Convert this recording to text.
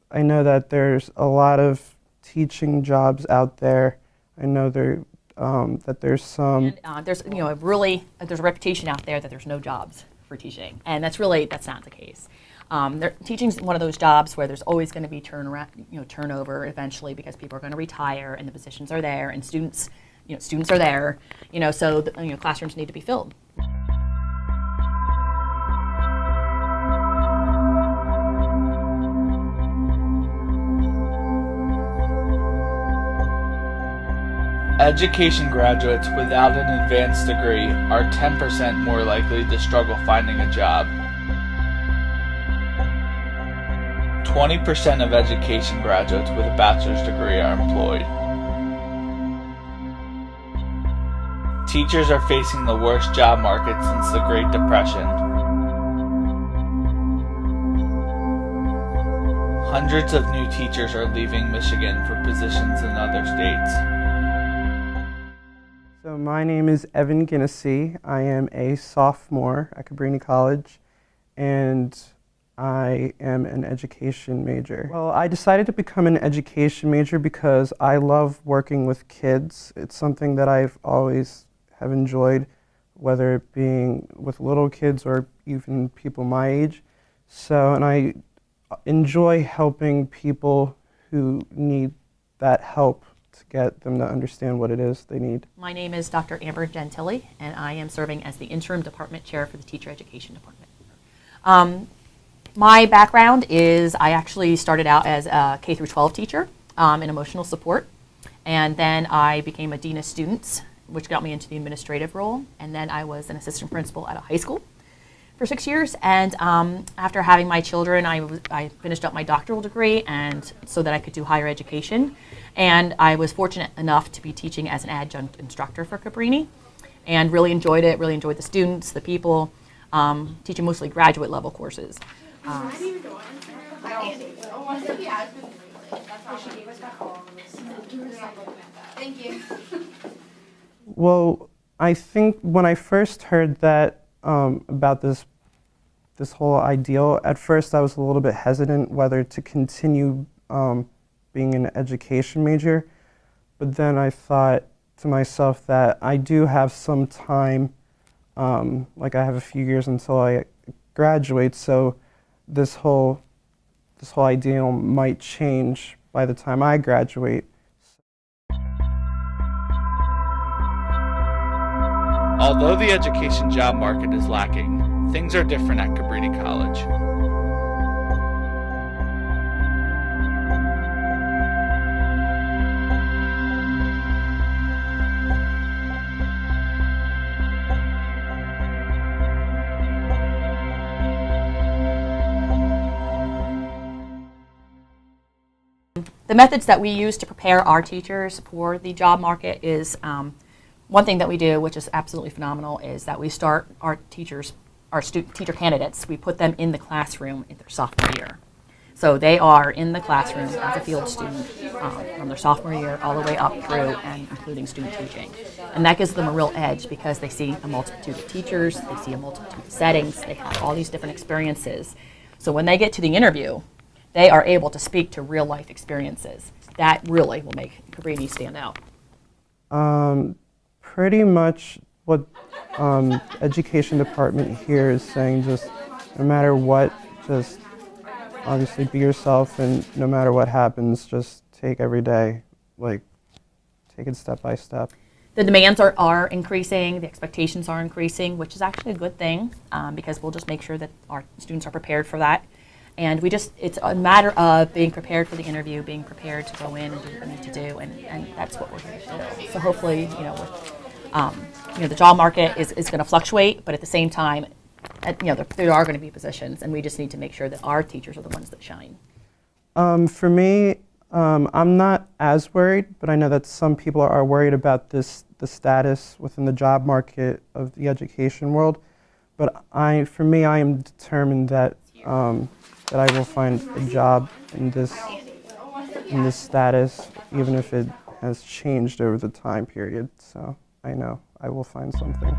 I know that there's a lot of teaching jobs out there. I know that there's some. And, there's there's a reputation out there that there's no jobs for teaching, and that's not the case. Teaching is one of those jobs where there's always going to be turnover eventually, because people are going to retire and the positions are there, and students are there, so classrooms need to be filled. Education graduates without an advanced degree are 10% more likely to struggle finding a job. 20% of education graduates with a bachelor's degree are employed. Teachers are facing the worst job market since the Great Depression. Hundreds of new teachers are leaving Michigan for positions in other states. So my name is Evan Guinnessy. I am a sophomore at Cabrini College, and I am an education major. Well, I decided to become an education major because I love working with kids. It's something that I've always have enjoyed, whether it being with little kids or even people my age. And I enjoy helping people who need that help to get them to understand what it is they need. My name is Dr. Amber Gentili, and I am serving as the interim department chair for the teacher education department. My background is I actually started out as a K through 12 teacher in emotional support, and then I became a dean of students, which got me into the administrative role, and then I was an assistant principal at a high school for 6 years. And after having my children, I finished up my doctoral degree, and so that I could do higher education. And I was fortunate enough to be teaching as an adjunct instructor for Cabrini, and really enjoyed it, really enjoyed the students, the people, teaching mostly graduate level courses. Thank you. Well, I think when I first heard that about this whole ideal, at first I was a little bit hesitant whether to continue being an education major, but then I thought to myself that I do have some time, like I have a few years until I graduate, so this whole ideal might change by the time I graduate. Although the education job market is lacking, things are different at Cabrini College. The methods that we use to prepare our teachers for the job market is one thing that we do, which is absolutely phenomenal, is that we start our teacher candidates, we put them in the classroom in their sophomore year. So they are in the classroom as a field student from their sophomore year all the way up through and including student teaching. And that gives them a real edge because they see a multitude of teachers, they see a multitude of settings, they have all these different experiences. So when they get to the interview, they are able to speak to real life experiences. That really will make Cabrini stand out. Pretty much what education department here is saying, just no matter what, just obviously be yourself, and no matter what happens, just take every day, like take it step by step. The demands are increasing, the expectations are increasing, which is actually a good thing because we'll just make sure that our students are prepared for that. And it's a matter of being prepared for the interview, being prepared to go in and do what we need to do, and that's what we're here to do. So hopefully, the job market is going to fluctuate, but at the same time, there are going to be positions, and we just need to make sure that our teachers are the ones that shine. For me, I'm not as worried, but I know that some people are worried about the status within the job market of the education world. But for me, I am determined that I will find a job in this status, even if it has changed over the time period. So I know I will find something.